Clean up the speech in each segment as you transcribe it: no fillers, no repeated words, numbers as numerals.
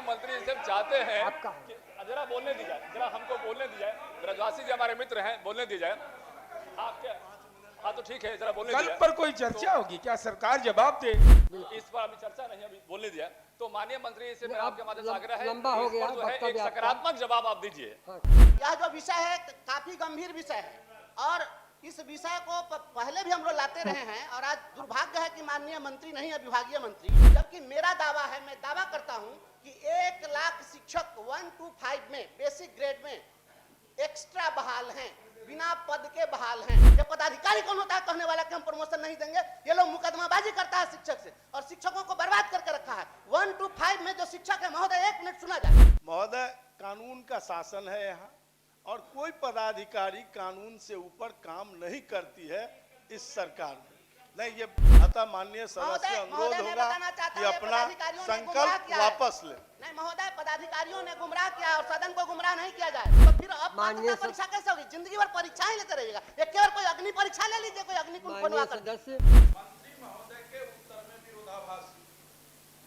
मंत्री से चाहते हैं कि जरा बोलने दी जाए, जरा हमको बोलने दी जाए। ब्रजवासी जी हमारे मित्र हैं, बोलने दी जाए। आप क्या? हाँ तो ठीक है, जरा बोलने कल दी जाए। पर कोई चर्चा होगी क्या? सरकार जवाब दे। इस पर अभी चर्चा नहीं, अभी बोलने दिया। तो माननीय मंत्री से मेरा आपके माध्यम से आग्रह है लंबा हो गया जो है एक सकारात्मक जवाब आप दीजिए। यह जो विषय है काफी गंभीर विषय है और इस विषय को पहले भी हम लोग लाते रहे हैं और आज दुर्भाग्य है कि माननीय मंत्री नहीं है, विभागीय मंत्री। जबकि मेरा दावा है, मैं दावा करता हूं कि 1 लाख शिक्षक 1 to 5 में बेसिक ग्रेड में एक्स्ट्रा बहाल हैं, बिना पद के बहाल हैं। ये पदाधिकारी कौन होता है कहने वाला कि हम प्रमोशन नहीं देंगे? ये लोग मुकदमाबाजी करता है शिक्षक से और शिक्षकों को बर्बाद करके रखा है। 1 to 5 में जो शिक्षक है, महोदय 1 मिनट सुना जाए। महोदय, कानून का शासन है यहाँ और कोई पदाधिकारी कानून से ऊपर काम नहीं करती है इस सरकार में। नहीं, ये अतः माननीय सदस्य अनुरोध होगा कि अपना संकल्प वापस ले। नहीं महोदय, पदाधिकारियों ने गुमराह किया और सदन को गुमराह नहीं किया जाए तो फिर अब परीक्षा कैसे होगी? जिंदगी भर परीक्षा ही लेते रहिएगा। एक केवल कोई अग्नि परीक्षा ले लीजिए, कोई अग्नि बनवा कर। मंत्री महोदय के उत्तर में विरोधाभास।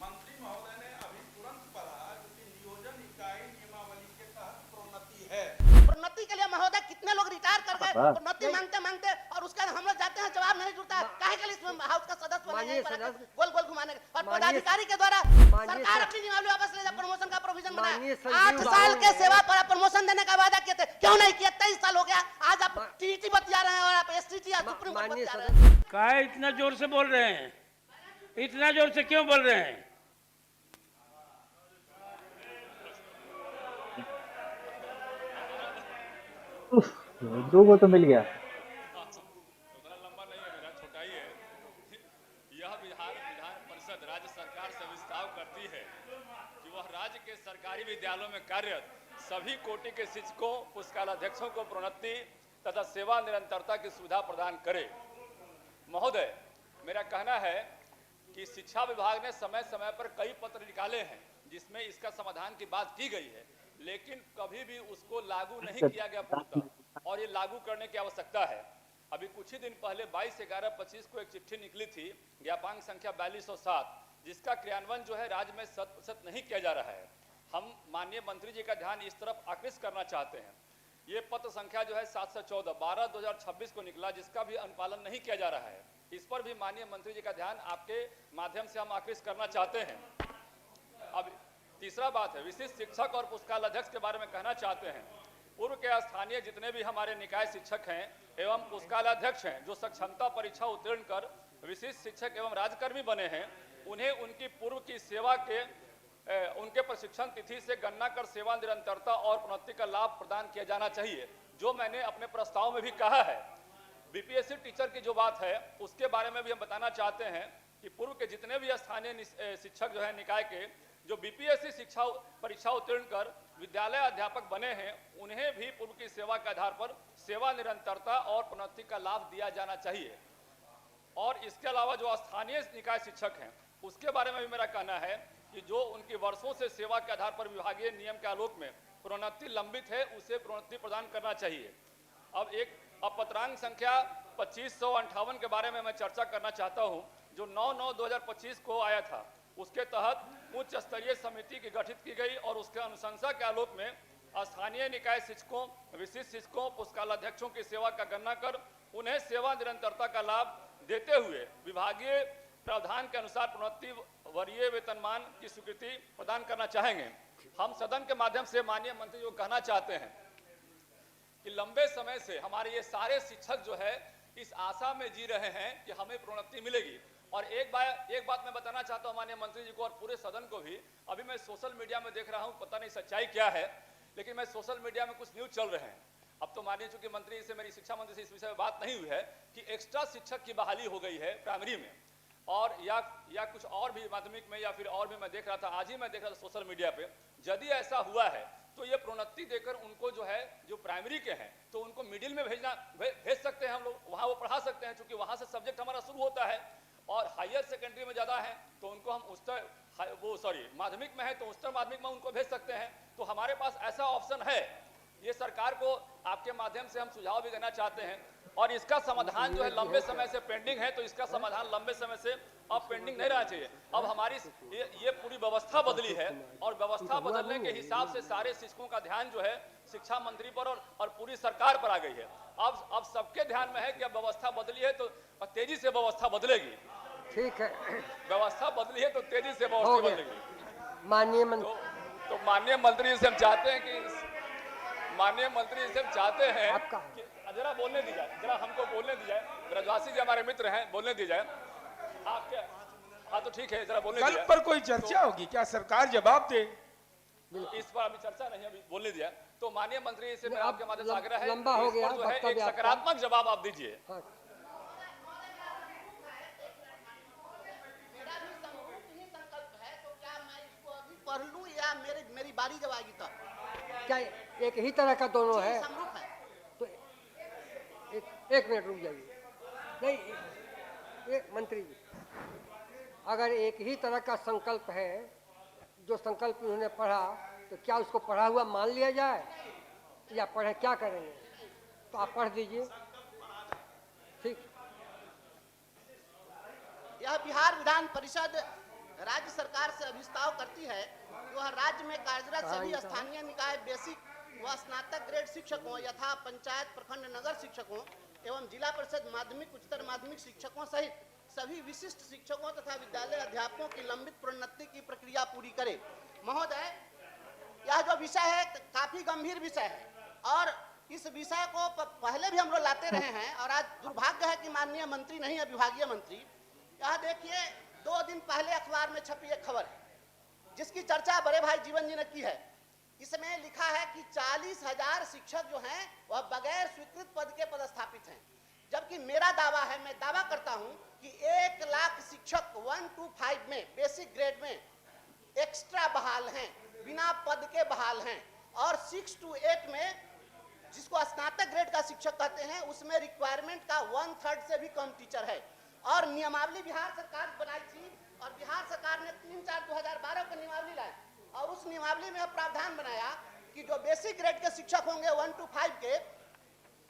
मंत्री महोदय ने अभी तुरंत कहा कि नियोजन इकाई नियमावली के तहत प्रोन्नति है। प्रोन्नति के लिए महोदय कितने लोग रिटायर कर गए प्रोन्नति मांगते मांगते, और उसका हम लोग जाते हैं जवाब नहीं जुड़ता है। काहे के लिए इसमें हाउस का सदस्य बने गोल गोल घुमाने और पदाधिकारी के द्वारा सरकार अपनी नियमावली वापस ले जाए, प्रमोशन का प्रोविजन बनाए। 8 साल के सेवा पर प्रमोशन देने का वादा किए थे, क्यों नहीं किया? 23 साल हो गया, आज आप टीटी बतिया रहे हैं और आप एसटीटी सुप्रीम कोर्ट बतिया रहे हैं। काहे इतना जोर से बोल रहे हैं? इतना जोर से क्यों बोल रहे हैं? दो को तो मिल गया। उतना लंबा नहीं है, मेरा छोटा ही है। यह विधान परिषद राज्य सरकार से विस्तार करती है कि वह राज्य के सरकारी विद्यालयों में कार्यरत सभी कोटि के शिक्षकों, पुस्तकालयाध्यक्षों को प्रोन्नति तथा सेवा निरंतरता की सुविधा प्रदान करे। महोदय, मेरा कहना है कि शिक्षा विभाग ने समय समय पर कई पत्र निकाले हैं जिसमें इसका समाधान की बात की गई है, लेकिन कभी भी उसको लागू नहीं किया गया पूर्णतः, और ये लागू करने की आवश्यकता है। अभी कुछ ही दिन पहले 22/11/25 को एक चिट्ठी निकली थी, ज्ञापांक संख्या 4207, जिसका क्रियान्वयन जो है राज्य में 100% नहीं किया जा रहा है। हम माननीय मंत्री जी का ध्यान इस तरफ आकृष्ट करना चाहते हैं। ये पत्र संख्या जो है 714/12/2026 को निकला, जिसका भी अनुपालन नहीं किया जा रहा है। इस पर भी माननीय मंत्री जी का ध्यान आपके माध्यम से हम आकृष्ट करना चाहते हैं। अब तीसरा बात है, विशिष्ट शिक्षक और पुस्तकालयाध्यक्ष के बारे में कहना चाहते हैं। पूर्व के स्थानीय जितने भी हमारे निकाय शिक्षक हैं एवं पुस्तकालयाध्यक्ष हैं जो सक्षमता परीक्षा उत्तीर्ण कर विशिष्ट शिक्षक एवं राजकर्मी बने हैं, उन्हें उनकी पूर्व की सेवा के उनके प्रशिक्षण तिथि से गणना कर सेवा निरंतरता और प्रोन्नति का लाभ प्रदान किया जाना चाहिए। जो मैंने अपने प्रस्ताव में भी कहा है, बीपीएससी टीचर की जो बात है उसके बारे में भी हम बताना चाहते हैं कि पूर्व के जितने भी स्थानीय शिक्षक जो है निकाय के, जो बीपीएससी शिक्षा परीक्षा उत्तीर्ण कर विद्यालय अध्यापक बने हैं, उन्हें भी पूर्व की सेवा के आधार पर सेवा निरंतरता और प्रोन्नति का लाभ दिया जाना चाहिए। और इसके अलावा जो स्थानीय निकाय शिक्षक हैं उसके बारे में भी मेरा कहना है कि जो उनकी वर्षों से सेवा के आधार पर विभागीय नियम के आलोक में प्रोन्नति लंबित है, उसे प्रोन्नति प्रदान करना चाहिए। अब पत्रांक संख्या 2558 के बारे में मैं चर्चा करना चाहता हूं, जो 9/9/2025 को आया था। उसके तहत उच्च स्तरीय समिति की गठित की गई और उसके अनुशंसा के आलोक में स्थानीय निकाय शिक्षकों, विशिष्ट शिक्षकों, पुस्तकालयाध्यक्षों की सेवा का गणना कर उन्हें सेवा निरंतरता का लाभ देते हुए विभागीय प्रावधान के अनुसार प्रोन्नति वरीय वेतनमान की स्वीकृति प्रदान करना चाहेंगे। हम सदन के माध्यम से माननीय मंत्री जी को कहना चाहते हैं कि लंबे समय से हमारे ये सारे शिक्षक जो है इस आशा में जी रहे हैं कि हमें प्रोन्नति मिलेगी। और एक बात मैं बताना चाहता हूं माननीय मंत्री जी को और पूरे सदन को भी। अभी मैं सोशल मीडिया में देख रहा हूं, पता नहीं सच्चाई क्या है, लेकिन मैं सोशल मीडिया में कुछ न्यूज चल रहे हैं। अब तो माननीय चूंकि मंत्री से मेरी शिक्षा मंत्री से इस विषय में बात नहीं हुई है कि एक्स्ट्रा शिक्षक की बहाली हो गई है प्राइमरी में, और या कुछ और भी माध्यमिक में, या फिर और भी मैं देख रहा था, आज ही मैं देख रहा था सोशल मीडिया पे। यदि ऐसा हुआ है तो ये प्रोन्नति देकर उनको जो है, जो प्राइमरी के हैं, तो उनको मिडिल में भेज सकते हैं हम लोग, वहाँ वो पढ़ा सकते हैं, चूंकि वहाँ से सब्जेक्ट हमारा शुरू होता है। और हायर सेकेंडरी में ज़्यादा है तो उनको हम माध्यमिक में है तो उच्चतर माध्यमिक में उनको भेज सकते हैं। तो हमारे पास ऐसा ऑप्शन है। ये सरकार को आपके माध्यम से हम सुझाव भी देना चाहते हैं। और इसका समाधान जो है लंबे समय से पेंडिंग है, तो इसका समाधान लंबे समय से अब पेंडिंग नहीं रहना चाहिए। अब हमारी ये पूरी व्यवस्था बदली है और व्यवस्था बदलने के हिसाब से सारे शिक्षकों का ध्यान जो है शिक्षा मंत्री पर और पूरी सरकार पर आ गई है। अब सबके ध्यान में है कि अब व्यवस्था बदली है तो तेजी से व्यवस्था बदलेगी। ठीक है, व्यवस्था बदली है तो तेजी से व्यवस्था बदलेगी। माननीय मंत्री, तो माननीय मंत्री से हम चाहते हैं कि माननीय मंत्री से हम चाहते हैं कि जरा बोलने दी जाए, जरा हमको बोलने दी जाए। ब्रजवासी जी हमारे मित्र हैं, बोलने दी जाए। आपके हाँ तो ठीक है, जरा बोलने कल दी जाए। पर कोई चर्चा होगी क्या? सरकार जवाब दे। इस पर अभी चर्चा नहीं, अभी बोलने दिया। तो माननीय मंत्री से मैं आपके माध्यम से आग्रह है लंबा हो इस पर गया जो है एक वक्तव्य आपका। सकारात्मक जवाब आप दीजिए। हाँ, मेरा भी संपूर्ण ही संकल्प है, तो क्या मैं इसको अभी पढ़ लूं या मेरी बारी जब आएगी तब? क्या एक ही तरह का दोनों है? समरूप है। तो एक मिनट रुक जाइए। नहीं, एक मंत्री जी, अगर एक ही तरह का संकल्प है, जो संकल्प उन्होंने पढ़ा, तो क्या उसको पढ़ा हुआ मान लिया जाए या पढ़े क्या करेंगे? तो आप पढ़ दीजिए। ठीक। यह बिहार विधान परिषद राज्य सरकार से अभिस्ताव करती है कि वह राज्य में कार्यरत सभी स्थानीय निकाय बेसिक व स्नातक ग्रेड शिक्षकों यथा पंचायत प्रखंड नगर शिक्षकों एवं जिला परिषद माध्यमिक उच्चतर माध्यमिक शिक्षकों सहित सभी विशिष्ट शिक्षकों तथा विद्यालय अध्यापकों की लंबित प्रोन्नति की प्रक्रिया पूरी करे। महोदय, यह जो विषय है काफी गंभीर विषय है और इस विषय को पहले भी हम लोग लाते रहे हैं और आज दुर्भाग्य है कि माननीय मंत्री नहीं है, विभागीय मंत्री। यह देखिए 2 दिन पहले अखबार में छपी एक खबर है जिसकी चर्चा बड़े भाई जीवन जी ने की है। इसमें लिखा है कि 40,000 शिक्षक जो हैं वह बगैर स्वीकृत पद के पदस्थापित हैं, जबकि मेरा दावा है, मैं दावा करता हूं कि 1 लाख शिक्षक 1 to 5 में बेसिक ग्रेड में एक्स्ट्रा बहाल हैं, बिना पद के बहाल हैं, और 6 to 8 में जिसको स्नातक ग्रेड का शिक्षक कहते हैं उसमें रिक्वायरमेंट का 1/3 से भी कम टीचर है। और नियमावली बिहार सरकार बनाई थी और बिहार सरकार ने 3/4/2012 को नियमावली लाई और उस नियमावली में प्रावधान बनाया कि जो बेसिक ग्रेड के शिक्षक होंगे 1 to 5 के,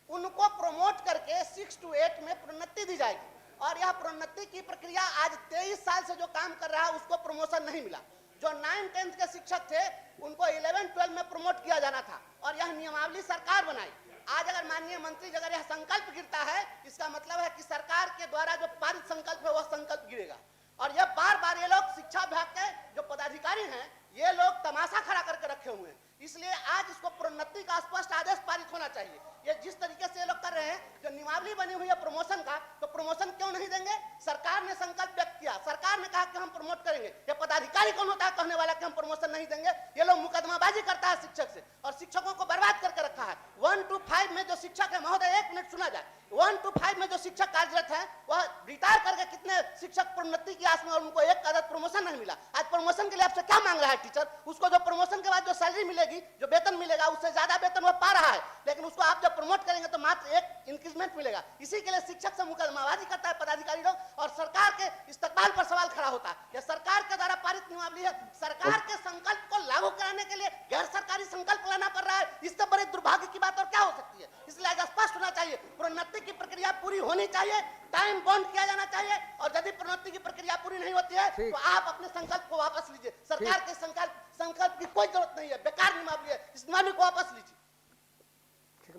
उनको प्रमोट करके 6 to 8 में प्रोन्नति दी जाएगी। और यह प्रोन्नति की प्रक्रिया आज 23 साल से जो काम कर रहा है उसको प्रमोशन नहीं मिला। जो 9-10 के शिक्षक थे उनको 11-12 में प्रमोट किया जाना था और यह नियमावली सरकार बनाई। आज अगर माननीय मंत्री जी अगर यह संकल्प गिरता है, इसका मतलब है कि सरकार के द्वारा जो पारित संकल्प है वह संकल्प गिरेगा। और ये बार-बार ये लोग शिक्षा विभाग के जो पदाधिकारी हैं ये लोग तमाशा खड़ा करके रखे हुए हैं। इसलिए आज इसको प्रोन्नति का स्पष्ट आदेश पारित होना चाहिए। ये जिस तरीके से ये लोग कर रहे हैं, जो नियमावली बनी हुई है प्रमोशन का, तो प्रमोशन क्यों नहीं देंगे? सरकार ने संकल्प व्यक्त किया, सरकार ने कहा कि हम प्रमोट करेंगे। ये पदाधिकारी कौन होता है कहने वाला कि हम प्रमोशन नहीं देंगे? ये लोग मुकदमाबाजी करता है शिक्षक से और शिक्षकों को बर्बाद करके रखा है। 1 to 5 में जो शिक्षक है, महोदय 1 मिनट सुना जाए, 1 to 5 में जो शिक्षक कार्यरत है वह रिटायर करके कितने शिक्षक प्रोन्नति की आस में और उनको एक आदत प्रमोशन नहीं मिला। आज प्रमोशन के लिए आपसे क्या मांग रहा है टीचर? उसको जो प्रमोशन के बाद जो सैलरी मिलेगी, जो वेतन मिलेगा, उससे ज्यादा वेतन वो पा रहा है, लेकिन उसको आप जब प्रमोट करेंगे तो मात्र एक इंक्रीमेंट मिलेगा। इसी के लिए शिक्षक से मुकदमाबाजी करता है पदाधिकारी लोग और सरकार के इस्तकबाल पर सवाल खड़ा होता है। यह सरकार के द्वारा पारित नियमावली है। सरकार के संकल्प को लागू कराने के लिए गैर सरकारी संकल्प लाना पड़ रहा है। इससे बड़े दुर्भाग्य की बात और क्या हो सकती है? इसलिए आज स्पष्ट होना चाहिए, प्रोन्नति की प्रक्रिया पूरी होनी चाहिए, टाइम बाउंड किया जाना चाहिए और यदि प्रोन्नति की प्रक्रिया पूरी नहीं होती है तो आप अपने संकल्प को वापस लीजिए। सरकार के संकल्प की कोई जरूरत नहीं है, बेकार नियमावली है, इस नियमावली को वापस लीजिए।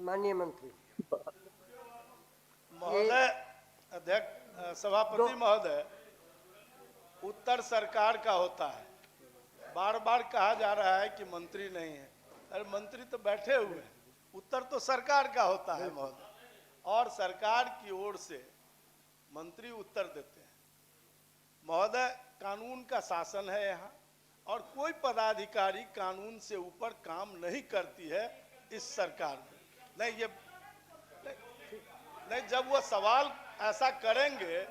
माननीय मंत्री महोदय, अध्यक्ष सभापति महोदय, उत्तर सरकार का होता है। बार बार कहा जा रहा है कि मंत्री नहीं है। अरे मंत्री तो बैठे हुए हैं, उत्तर तो सरकार का होता है महोदय, और सरकार की ओर से मंत्री उत्तर देते हैं। महोदय, कानून का शासन है यहाँ और कोई पदाधिकारी कानून से ऊपर काम नहीं करती है इस सरकार में। नहीं, जब वो सवाल ऐसा करेंगे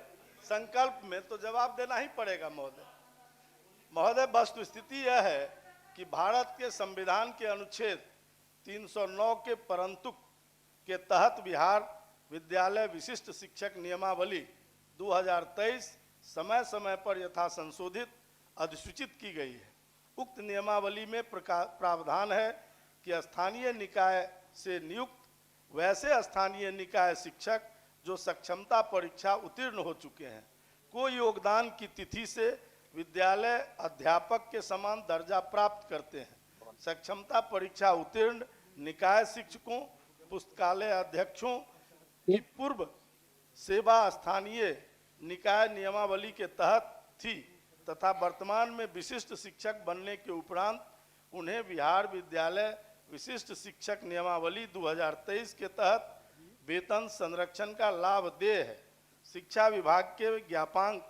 संकल्प में तो जवाब देना ही पड़ेगा महोदय। वस्तुस्थिति यह है कि भारत के संविधान के अनुच्छेद 309 के परंतु के तहत बिहार विद्यालय विशिष्ट शिक्षक नियमावली 2023 समय समय पर यथा संशोधित अधिसूचित की गई है। उक्त नियमावली में प्रावधान है कि स्थानीय निकाय से नियुक्त वैसे स्थानीय निकाय शिक्षक जो सक्षमता परीक्षा उत्तीर्ण हो चुके हैं को योगदान की तिथि से विद्यालय अध्यापक के समान दर्जा प्राप्त करते हैं। सक्षमता परीक्षा उत्तीर्ण निकाय शिक्षकों, पुस्तकालय अध्यक्षों की पूर्व सेवा स्थानीय निकाय नियमावली के तहत थी तथा वर्तमान में विशिष्ट शिक्षक बनने के उपरांत उन्हें बिहार विद्यालय विशिष्ट शिक्षक नियमावली 2023 के तहत वेतन संरक्षण का लाभ देय है। शिक्षा विभाग के ज्ञापांक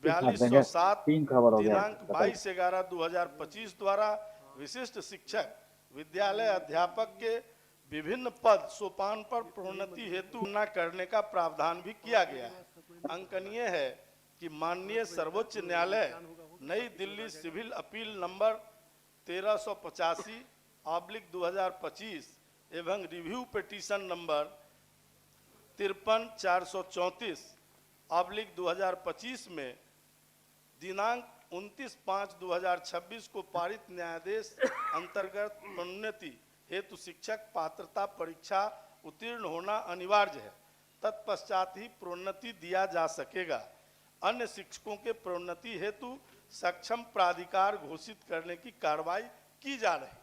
4207 दिनांक 22/11/2025 द्वारा विशिष्ट शिक्षक विद्यालय अध्यापक के विभिन्न पद सोपान पर प्रोन्नति हेतु न करने का प्रावधान भी किया गया है। अंकनीय है कि माननीय सर्वोच्च न्यायालय नई दिल्ली सिविल अपील नंबर 1385/2025 एवं रिव्यू पिटीशन नंबर 53/434/2025 में दिनांक 29/5/2026 को पारित न्यायादेश अंतर्गत प्रोन्नति हेतु शिक्षक पात्रता परीक्षा उत्तीर्ण होना अनिवार्य है। तत्पश्चात ही प्रोन्नति दिया जा सकेगा। अन्य शिक्षकों के प्रोन्नति हेतु सक्षम प्राधिकार घोषित करने की कार्रवाई की जा रही है।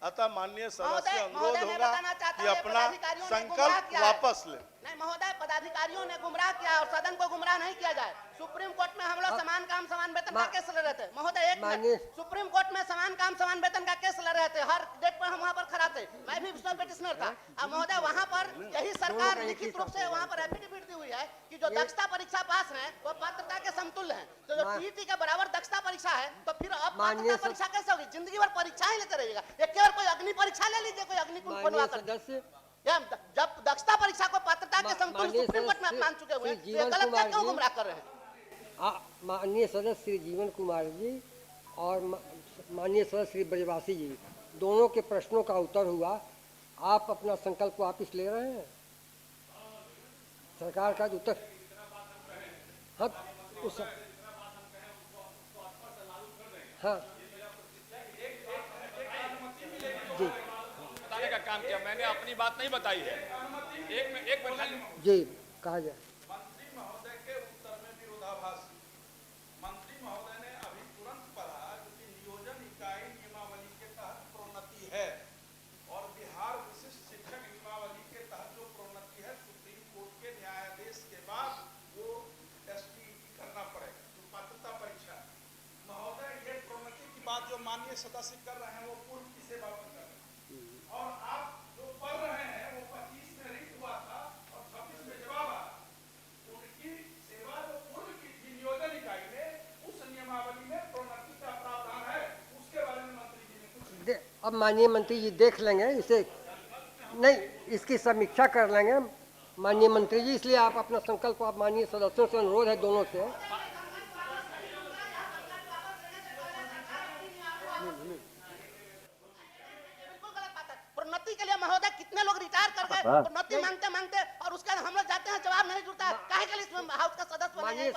अतः माननीय सदस्य अनुरोध होगा कि अपना संकल्प वापस ले। नहीं महोदय, पदाधिकारियों ने गुमराह किया और सदन को गुमराह नहीं किया जाए। सुप्रीम कोर्ट में हम लोग समान काम समान वेतन का केस लड़ रहे थे महोदय। एक मिनट, सुप्रीम कोर्ट में समान काम समान वेतन का केस लड़ रहे थे। हर डेट पर हम वहाँ पर खड़ा थे, मैं भी उसमें पिटिशनर था। अब महोदय वहाँ पर यही सरकार लिखित रूप से वहाँ पर एफिडेविट दी हुई है कि जो दक्षता परीक्षा पास है वो पात्रता के समतुल्य है। तो जो टीईटी के बराबर दक्षता परीक्षा है तो फिर अब पात्रता परीक्षा कैसे होगी? जिंदगी भर परीक्षा ही लेते रहिएगा। एक केवल कोई अग्नि परीक्षा ले लीजिए, कोई अग्निकुंड बनवा कर। जब दक्षता परीक्षा को पात्रता के समतुल्य सुप्रीम कोर्ट में आप मान चुके हुए हैं, तो ये गलत क्या क्यों गुमराह कर रहे हैं? माननीय सदस्य श्री जीवन कुमार जी और माननीय सदस्य श्री ब्रजवासी जी दोनों के प्रश्नों का उत्तर हुआ। आप अपना संकल्प वापिस ले रहे हैं? सरकार का उत्तर हाँ उस हाँ जी बताने का काम किया, मैंने अपनी बात नहीं बताई है। एक मिनट जी कहा जाए। मंत्री महोदय के उत्तर में विरोधाभास। मंत्री महोदय ने अभी तुरंत पढ़ा कि नियोजन इकाई नियमावली के तहत प्रोन्नति है और बिहार विशिष्ट शिक्षक नियमावली के तहत जो प्रोन्नति है सुप्रीम कोर्ट के न्यायादेश के बाद वो एसटीईटी करना पड़ेगा, जो पात्रता परीक्षा। महोदय ये प्रोन्नति की बात जो माननीय सदस्य कर रहे हैं वो पूर्व की सेवा पर कर रहे हैं और आप जो पढ़ रहे हैं वो 25 में रिट हुआ था और 26 में जवाब आया। उनकी सेवा जो पूर्व की थी नियोजन इकाई में, उस नियमावली में प्रोन्नति का प्रावधान है, उसके बारे में मंत्री जी ने कुछ अब माननीय मंत्री जी देख लेंगे इसे, नहीं इसकी समीक्षा कर लेंगे माननीय मंत्री जी। इसलिए आप अपना संकल्प, आप माननीय सदस्यों से अनुरोध है दोनों से प्रोन्नति के लिए महोदय कितने लोग रिटायर कर गए प्रोन्नति मांगते मांगते, और उसका हम लोग जाते हैं जवाब नहीं जुड़ता है। काहे के लिए इसमें हाउस का सदस्य बने हैं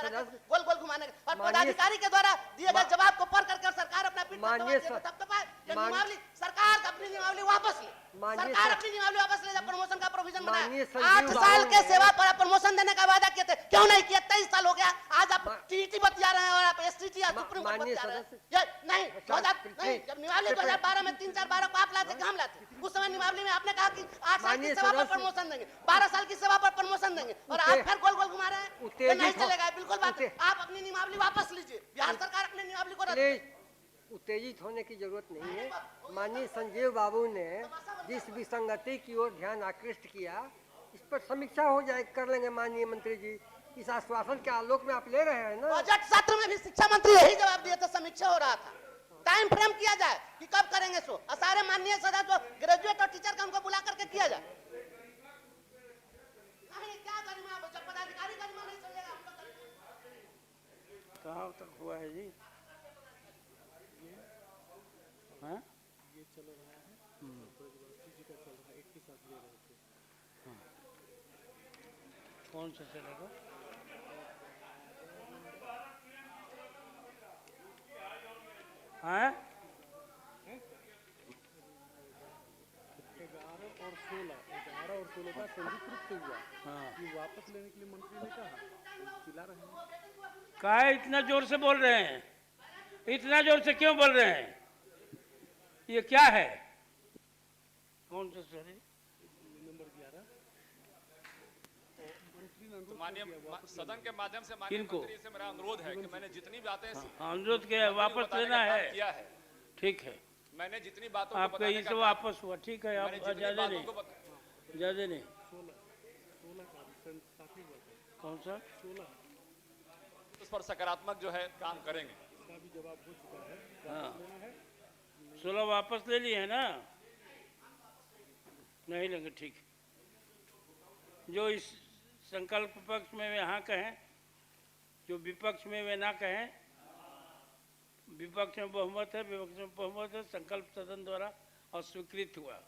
गोल गोल घुमाने और पदाधिकारी के द्वारा दिए गए जवाब को पढ़ करके सरकार अपना पीठ पर तब तो नियमावली सरकार अपनी नियमावली वापस ले। सरकार अपनी नियमावली वापस ले, जब प्रमोशन का प्रोविजन बनाया। 8 साल के सेवा पर प्रमोशन देने का वादा किए थे, क्यों नहीं किया? 23 साल हो गया, आज आप टीईटी बतिया रहे हैं और आप एसटीटी या सुप्रीम कोर्ट बतिया रहे हैं। नहीं नहीं, जब नियमावली 2012 में 3-4-12 को आप लाते कि हम लाते? उस समय नियमावली में आपने कहा कि 8 साल की सेवा पर प्रमोशन देंगे, 12 साल की सेवा पर प्रमोशन देंगे और आज फिर गोल गोल घुमा रहे हैं। नहीं चलेगा, बिल्कुल बात। आप अपनी नियमावली वापस लीजिए। बिहार सरकार अपनी नियमावली को उत्तेजित होने की जरूरत नहीं है। माननीय संजीव बाबू ने जिस विसंगति की ओर ध्यान आकृष्ट किया, इस पर समीक्षा हो जाए, कर लेंगे माननीय मंत्री जी। इस आश्वासन के आलोक में आप ले रहे हैं ना। बजट सत्र में भी शिक्षा मंत्री यही जवाब दिए थे, समीक्षा हो रहा था। टाइम फ्रेम किया जाए कि कब करेंगे सो, और सारे माननीय सदस्य ग्रेजुएट और टीचर का उनको बुला करके किया जाए। नहीं क्या गरिमा, जब पदाधिकारी गरिमा नहीं चलेगा हम लोग कहाँ तक हुआ है जी? हाँ? ये चल रहा है ब्रजवासी जी का चल रहा है, एक ही साथ ले रहे थे। हाँ। कौन सा चलेगा? हाँ? 11 और 16 16 संयुक्त रूप से हुआ, हाँ ये वापस लेने के लिए मंत्री ने कहा, वो चिल्ला रहे हैं। का इतना जोर से बोल रहे हैं? इतना जोर से क्यों बोल रहे हैं? ये क्या है? कौन सा सर है? नंबर 11 मंत्री ने तो अनुरोध माननीय कर दिया, वापस सदन के माध्यम से माननीय किनको? मंत्री से मेरा अनुरोध है कि मैंने जितनी बातें हाँ, अनुरोध के मंत्री को वापस बताने लेना का काम है। किया है, ठीक है, मैंने जितनी बातों को आपका बताने इस का काम- वापस हुआ, ठीक है, आप मैंने जितनी ज्यादा बातों नहीं, को बता- ज्यादा नहीं। 16 का काफी हुआ था, कौन सा? 16 उस पर सकारात्मक जो है काम करेंगे। इसका भी जवाब हो चुका है, हाँ वापस लेना है। 16 वापस ले लिए है ना? नहीं लेंगे, ठीक है। जो इस संकल्प पक्ष में वे हाँ कहें, जो विपक्ष में वे ना कहें। विपक्ष में बहुमत है, विपक्ष में बहुमत है, संकल्प सदन द्वारा अस्वीकृत हुआ।